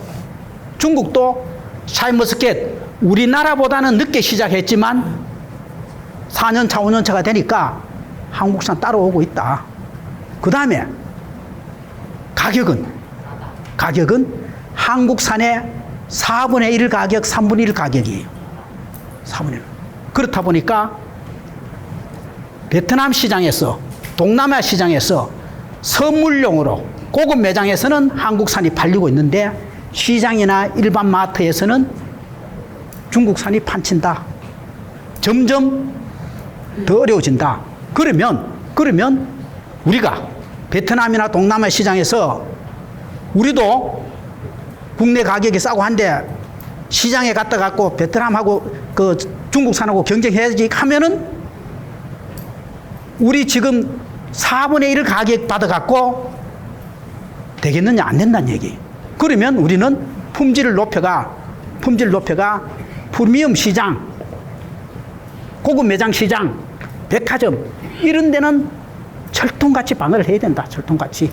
중국도 샤인머스켓 우리나라보다는 늦게 시작했지만 4년 차, 5년 차가 되니까 한국산 따라오고 있다. 그 다음에 가격은 한국산의 4분의 1 가격, 3분의 1 가격이에요. 4분의 1. 그렇다 보니까 베트남 시장에서, 동남아 시장에서 선물용으로 고급 매장에서는 한국산이 팔리고 있는데 시장이나 일반 마트에서는 중국산이 판친다. 점점 더 어려워진다. 그러면 우리가 베트남이나 동남아 시장에서 우리도 국내 가격이 싸고 한데 시장에 갖다 갖고 베트남하고 그 중국산하고 경쟁해야지 하면은 우리 지금 4분의 1 가격 받아 갖고 되겠느냐 안 된다는 얘기. 그러면 우리는 품질을 높여가 프리미엄 시장, 고급 매장 시장, 백화점 이런 데는 철통같이 방어를 해야 된다. 철통같이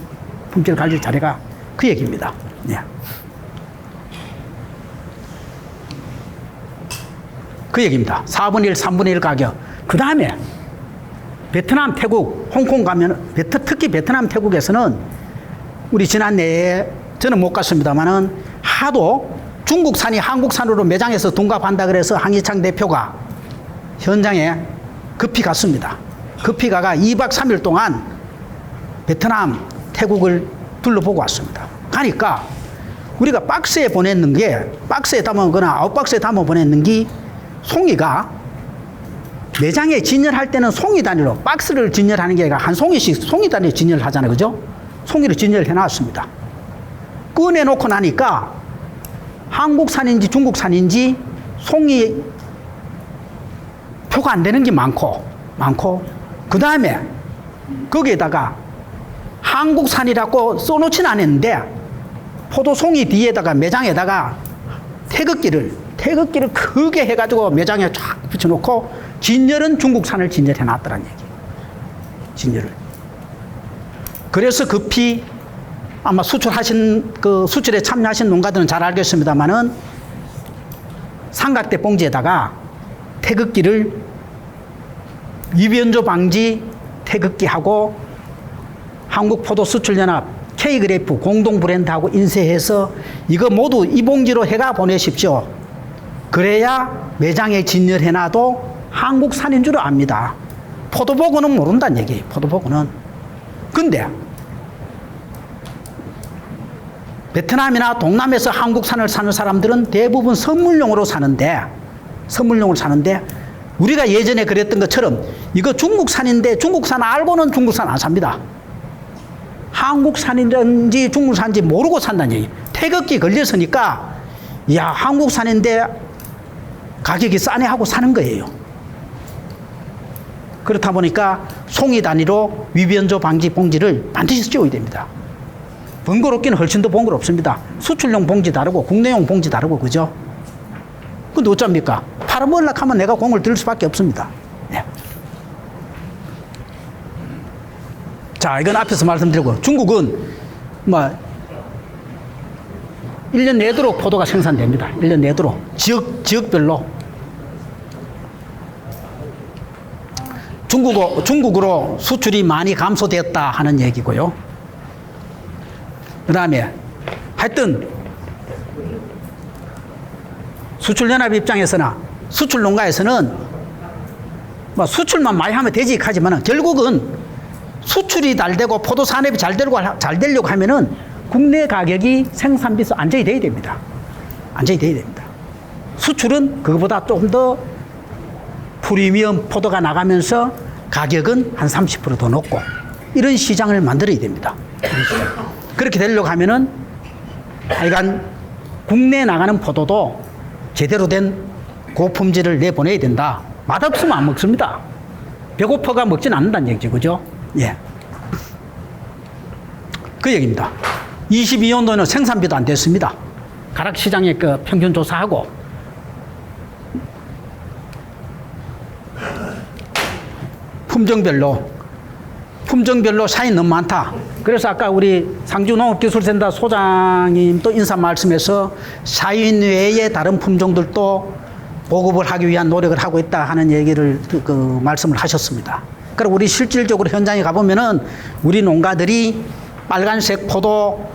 품질 관리 잘해가 그 얘기입니다. 네. 그 얘기입니다. 4분의 1, 3분의 1 가격. 그 다음에 베트남, 태국, 홍콩 가면 특히 베트남, 태국에서는 우리 지난해에 저는 못 갔습니다만은 하도 중국산이 한국산으로 매장에서 둔갑한다 그래서 황희창 대표가 현장에 급히 갔습니다. 급히 가가 2박 3일 동안 베트남, 태국을 둘러보고 왔습니다. 가니까 우리가 박스에 보냈는 게, 박스에 담아거나 아웃박스에 담아 보냈는 게 송이가 매장에 진열할 때는 송이 단위로 박스를 진열하는 게 아니라 한 송이씩 송이 단위로 진열을 하잖아요. 그죠? 송이를 진열해 놨습니다. 꺼내놓고 나니까 한국산인지 중국산인지 송이 표가 안 되는 게 많고, 그 다음에 거기에다가 한국산이라고 써놓지는 않았는데 포도송이 뒤에다가 매장에다가 태극기를 크게 해가지고 매장에 쫙 붙여놓고 진열은 중국산을 진열해 놨더란 얘기. 진열을. 그래서 급히 아마 수출에 참여하신 농가들은 잘 알겠습니다만은 삼각대 봉지에다가 태극기를 위변조 방지 태극기하고 한국포도수출연합 K그래프 공동 브랜드하고 인쇄해서 이거 모두 이 봉지로 해가 보내십시오. 그래야 매장에 진열해놔도 한국산인 줄 압니다. 포도보고는 모른다는 얘기예요. 포도보고는. 근데 베트남이나 동남에서 한국산을 사는 사람들은 대부분 선물용으로 사는데 우리가 예전에 그랬던 것처럼 이거 중국산인데 중국산 알고는 중국산 안 삽니다. 한국산인지 중국산인지 모르고 산다는 얘기. 태극기 걸렸으니까 야 한국산인데 가격이 싸네 하고 사는 거예요. 그렇다 보니까 송이 단위로 위변조 방지 봉지를 반드시 찍어야 됩니다. 번거롭기는 훨씬 더 번거롭습니다. 수출용 봉지 다르고 국내용 봉지 다르고 그죠? 근데 어쩝니까? 팔아먹으려고 하면 내가 공을 들 수밖에 없습니다. 네. 자, 이건 앞에서 말씀드리고 중국은 뭐 1년 내도록 포도가 생산됩니다. 1년 내도록 지역별로 중국으로 수출이 많이 감소되었다 하는 얘기고요. 그 다음에 하여튼 수출연합 입장에서나 수출 농가에서는 뭐 수출만 많이 하면 되지 하지만 결국은 수출이 잘 되고 포도 산업이 잘 되려고 하면은 국내 가격이 생산비서 안정이 돼야 됩니다. 안정이 돼야 됩니다. 수출은 그거보다 좀 더 프리미엄 포도가 나가면서 가격은 한 30% 더 높고 이런 시장을 만들어야 됩니다. 그렇게 되려고 하면은 하여간 국내에 나가는 포도도 제대로 된 고품질을 내보내야 된다. 맛없으면 안 먹습니다. 배고파가 먹진 않는다는 얘기죠. 그죠? 예. 그 얘기입니다. 22년도에는 생산비도 안 됐습니다. 가락시장의 그 평균 조사하고 품종별로 차이 너무 많다. 그래서 아까 우리 상주농업기술센터 소장님도 인사 말씀에서 사인 외에 다른 품종들도 보급을 하기 위한 노력을 하고 있다 하는 얘기를 말씀을 하셨습니다. 그리고 우리 실질적으로 현장에 가보면은 우리 농가들이 빨간색 포도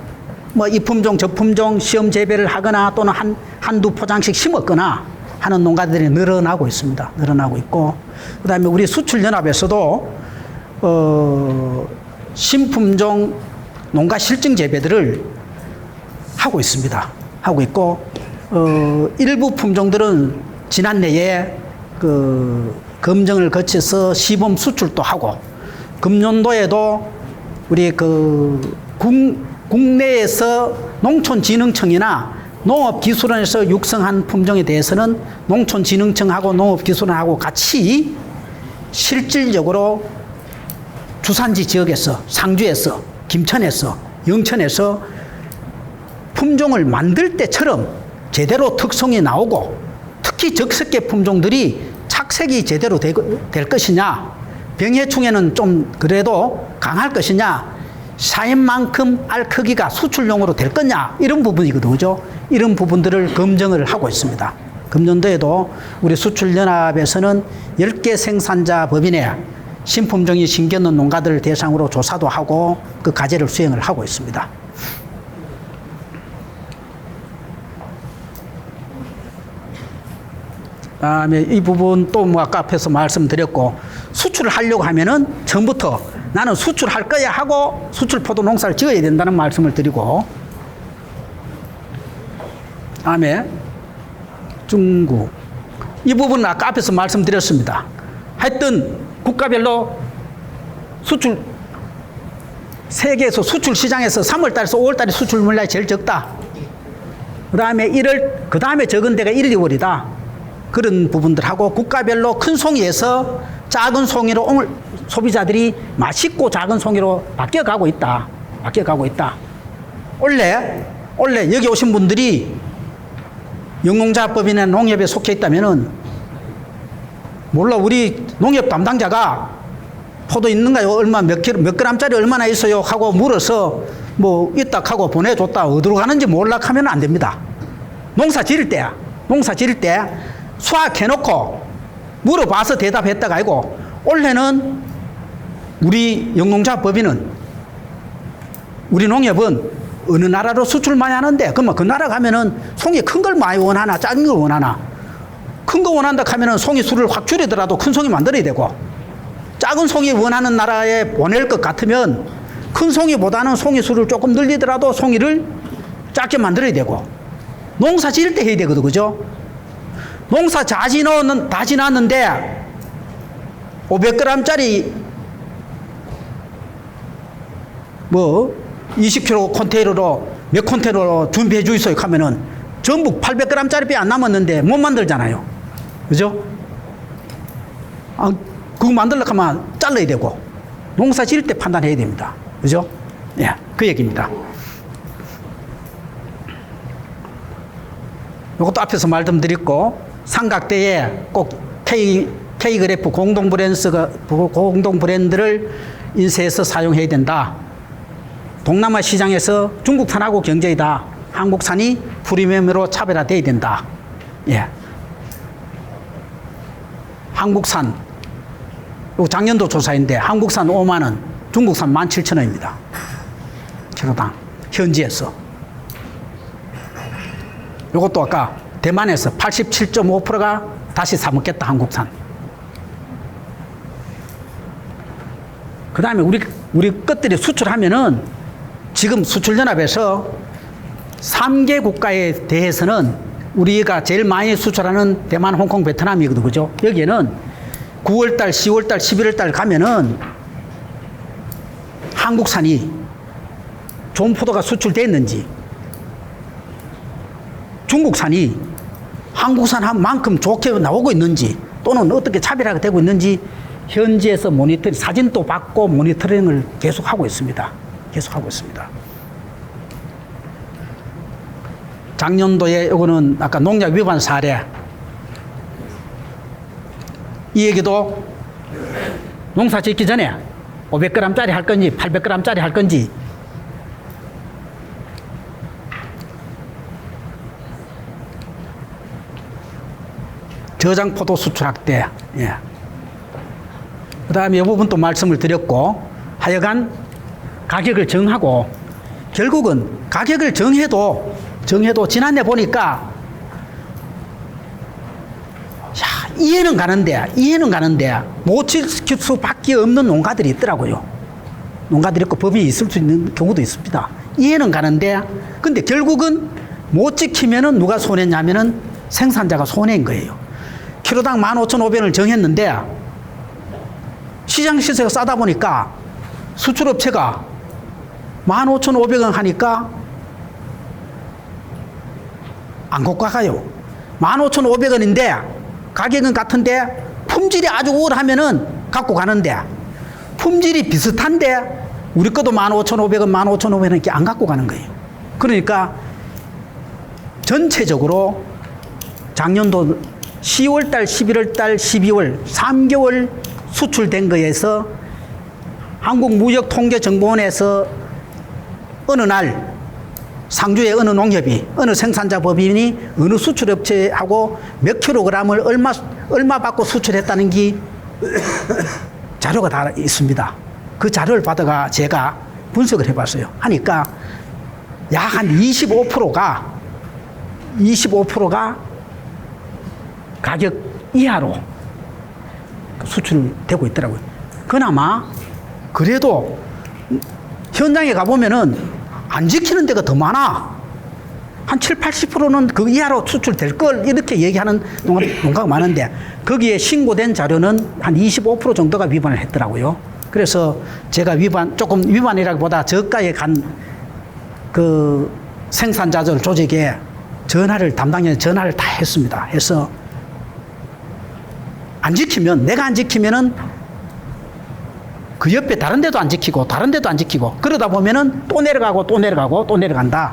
뭐 이 품종 저 품종 시험 재배를 하거나 또는 한두 포장씩 심었거나 하는 농가들이 늘어나고 있습니다. 늘어나고 있고 그다음에 우리 수출연합에서도 신품종 농가 실증 재배들을 하고 있습니다. 하고 있고 일부 품종들은 지난해에 검증을 거쳐서 시범 수출도 하고 금년도에도 우리 국내에서 농촌진흥청이나 농업기술원에서 육성한 품종에 대해서는 농촌진흥청하고 농업기술원하고 같이 실질적으로 주산지 지역에서 상주에서 김천에서 영천에서 품종을 만들 때처럼 제대로 특성이 나오고 특히 적색계 품종들이 착색이 제대로 될 것이냐 병해충에는 좀 그래도 강할 것이냐 샤인만큼 알 크기가 수출용으로 될 거냐 이런 부분이거든요. 그죠? 이런 부분들을 검증을 하고 있습니다. 금년도에도 우리 수출연합에서는 10개 생산자 법인에 신품종이 심겨놓은 농가들을 대상으로 조사도 하고 그 과제를 수행을 하고 있습니다. 다음에 이 부분 또 뭐 아까 앞에서 말씀드렸고 수출을 하려고 하면은 처음부터 나는 수출할 거야 하고 수출포도 농사를 지어야 된다는 말씀을 드리고, 다음에 중국. 이 부분은 아까 앞에서 말씀드렸습니다. 하여튼 국가별로 수출, 세계에서 수출 시장에서 3월달에서 5월달에 수출 물량이 제일 적다. 그 다음에 그 다음에 적은 데가 1, 2월이다. 그런 부분들하고 국가별로 큰 송이에서 작은 송이로 오늘 소비자들이 맛있고 작은 송이로 바뀌어가고 있다. 바뀌어가고 있다. 원래 여기 오신 분들이 영농자법인이나 농협에 속해 있다면은 몰라 우리 농협 담당자가 포도 있는가요? 몇 그램짜리 얼마나 있어요? 하고 물어서 뭐 있다 하고 보내줬다. 어디로 가는지 몰라 하면 안 됩니다. 농사 지을 때 수확해놓고 물어봐서 대답했다가 아니고, 원래는 우리 영농자법인은 우리 농협은 어느 나라로 수출 많이 하는데, 그러면 그 나라 가면은 송이 큰 걸 많이 원하나 작은 걸 원하나, 큰 거 원한다 하면은 송이 수를 확 줄이더라도 큰 송이 만들어야 되고, 작은 송이 원하는 나라에 보낼 것 같으면 큰 송이보다는 송이 수를 조금 늘리더라도 송이를 작게 만들어야 되고, 농사 지을 때 해야 되거든, 그죠? 농사 다 지났는데 500g짜리 뭐 20kg 컨테이너로 몇 컨테이너로 준비해 주이소요 하면은 전부 800g짜리 안 남았는데 못 만들잖아요, 그죠? 그거 만들려고 하면 잘라야 되고, 농사 지을 때 판단해야 됩니다, 그죠? 예, 그 얘기입니다. 이것도 앞에서 말 좀 드렸고, 삼각대에 꼭 K그래프 공동 브랜드를 인쇄해서 사용해야 된다. 동남아 시장에서 중국산하고 경쟁이다. 한국산이 프리미엄으로 차별화돼야 된다. 예. 한국산, 작년도 조사인데 한국산 5만 원, 중국산 17,000원입니다. 키로당 현지에서. 이것도 아까 대만에서 87.5%가 다시 사 먹겠다, 한국산. 그 다음에 우리 것들이 수출하면은 지금 수출연합에서 3개 국가에 대해서는 우리가 제일 많이 수출하는 대만, 홍콩, 베트남이거든, 그죠? 여기에는 9월달, 10월달, 11월달 가면은 한국산이 좋은 포도가 수출됐는지, 중국산이 한국산 한 만큼 좋게 나오고 있는지, 또는 어떻게 차별화가 되고 있는지 현지에서 모니터링, 사진도 받고 모니터링을 계속하고 있습니다. 계속하고 있습니다. 작년도에 이거는 아까 농약 위반 사례, 이 얘기도 농사 짓기 전에 500g짜리 할 건지 800g짜리 할 건지 저장포도 수출학대. 예. 그 다음에 이 부분 또 말씀을 드렸고, 하여간 가격을 정하고, 결국은 가격을 정해도 지난해 보니까 이해는 가는데 못 지킬 수밖에 없는 농가들이 있더라고요. 농가들이 있고 법이 있을 수 있는 경우도 있습니다. 이해는 가는데, 근데 결국은 못 지키면은 누가 손해냐면은 생산자가 손해인 거예요. 키로당 15,500원을 정했는데 시장 시세가 싸다 보니까 수출업체가 15,500원 하니까 안 갖고 가요. 15,500원인데 가격은 같은데 품질이 아주 우월하면은 갖고 가는데, 품질이 비슷한데 우리 것도 15,500원, 15,500원 이렇게 안 갖고 가는 거예요. 그러니까 전체적으로 작년도 10월달, 11월달, 12월 3개월 수출된 거에서 한국무역통계정보원에서 어느 날 상주의 어느 농협이, 어느 생산자 법인이 어느 수출업체하고 몇 킬로그램을 얼마 받고 수출했다는 게 자료가 다 있습니다. 그 자료를 받아가 제가 분석을 해봤어요. 하니까 약 한 25%가 가격 이하로 수출되고 있더라고요. 그나마 그래도 현장에 가보면은 안 지키는 데가 더 많아. 한 7, 80%는 그 이하로 수출될 걸 이렇게 얘기하는 농가가 많은데 거기에 신고된 자료는 한 25% 정도가 위반을 했더라고요. 그래서 제가 조금 위반이라기보다 저가에 간 그 생산자들 조직에 담당자에 전화를 다 했습니다. 해서 내가 안 지키면은 그 옆에 다른 데도 안 지키고 그러다 보면은 또 내려간다.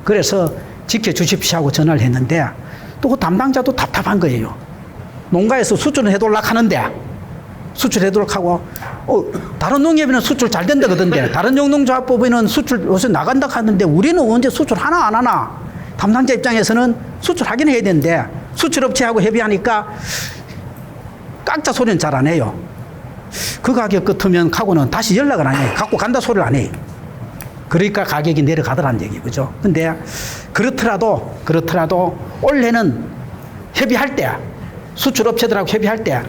그래서 지켜주십시오 하고 전화를 했는데 또 그 담당자도 답답한 거예요. 농가에서 수출을 해도록 하는데 수출해도록 하고 다른 농협에는 수출 잘 된다 그러던데 다른 영농조합법에는 수출 요새 나간다 하는데 우리는 언제 수출 하나 안 하나. 담당자 입장에서는 수출하긴 해야 되는데 수출업체하고 협의하니까 깎자 소리는 잘 안 해요. 그 가격 같으면 하고는 다시 연락을 안 해요. 갖고 간다 소리를 안 해요. 그러니까 가격이 내려가더라는 얘기, 그죠? 근데 그렇더라도 올해는 협의할 때, 수출업체들하고 협의할 때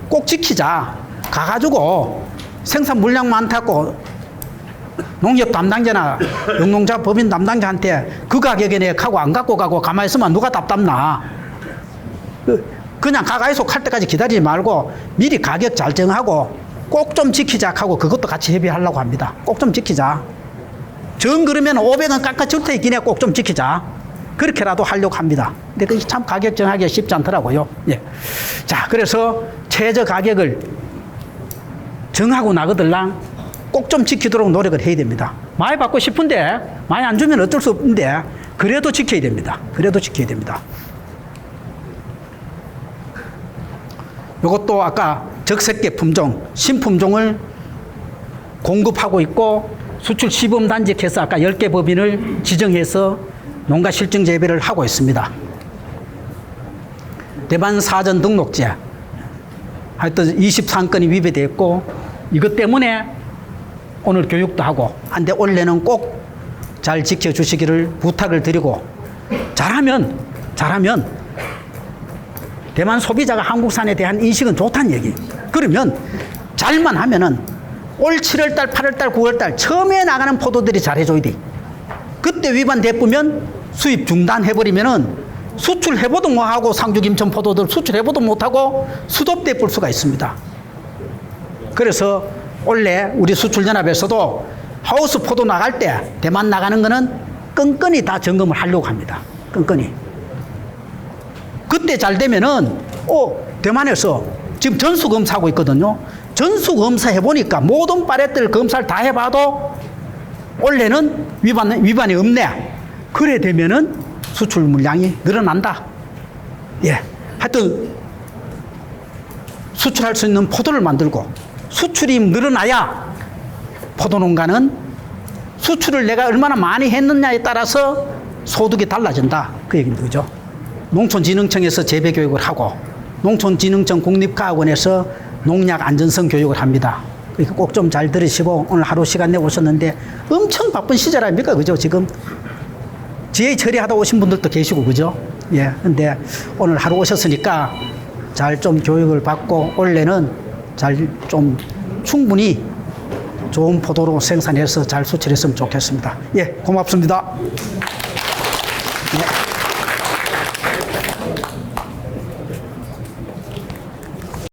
꼭 지키자. 가가지고 생산 물량 많다고 농협 담당자나 영농자 법인 담당자한테 그 가격에 내가 하고 안 갖고 가고 가만히 있으면 누가 답답나. 그냥 가가이소 할 때까지 기다리지 말고 미리 가격 잘 정하고 꼭 좀 지키자 하고 그것도 같이 협의하려고 합니다. 꼭 좀 지키자. 정 그러면 500원 깎아줄 테니까 꼭 좀 지키자. 그렇게라도 하려고 합니다. 근데 그게 참 가격 정하기가 쉽지 않더라고요. 예. 자, 그래서 최저 가격을 정하고 나거들랑 꼭 좀 지키도록 노력을 해야 됩니다. 많이 받고 싶은데 많이 안 주면 어쩔 수 없는데 그래도 지켜야 됩니다. 이것도 아까 적색계 품종, 신품종을 공급하고 있고 수출 시범단지해서 아까 10개 법인을 지정해서 농가 실증 재배를 하고 있습니다. 대만 사전 등록제 하여튼 23건이 위배되어 있고 이것 때문에 오늘 교육도 하고 한데 올해는 꼭 잘 지켜주시기를 부탁을 드리고 잘하면 대만 소비자가 한국산에 대한 인식은 좋다는 얘기. 그러면 잘만 하면은 올 7월달, 8월달, 9월달 처음에 나가는 포도들이 잘해줘야 돼. 그때 위반돼보면 수입 중단해버리면은 수출해보도 못하고 상주 김천 포도들 수출해보도 못하고 수도돼 볼 수가 있습니다. 그래서 원래 우리 수출연합에서도 하우스 포도 나갈 때 대만 나가는 거는 끈끈이 다 점검을 하려고 합니다. 끈끈이. 그때 잘 되면은 대만에서 지금 전수검사하고 있거든요. 전수검사 해보니까 모든 파레트를 검사를 다 해봐도 원래는 위반이 없네. 그래 되면은 수출 물량이 늘어난다. 예. 하여튼 수출할 수 있는 포도를 만들고 수출이 늘어나야 포도농가는 수출을 내가 얼마나 많이 했느냐에 따라서 소득이 달라진다. 그 얘기입니다. 그죠? 농촌진흥청에서 재배교육을 하고 농촌진흥청 국립과학원에서 농약 안전성 교육을 합니다. 그러니까 꼭 좀 잘 들으시고 오늘 하루 시간 내고 오셨는데 엄청 바쁜 시절 아닙니까? 그죠? 지금 지혜 처리하다 오신 분들도 계시고, 그죠? 예. 근데 오늘 하루 오셨으니까 잘 좀 교육을 받고 올해는 잘 좀 충분히 좋은 포도로 생산해서 잘 수출했으면 좋겠습니다. 예, 고맙습니다. 예.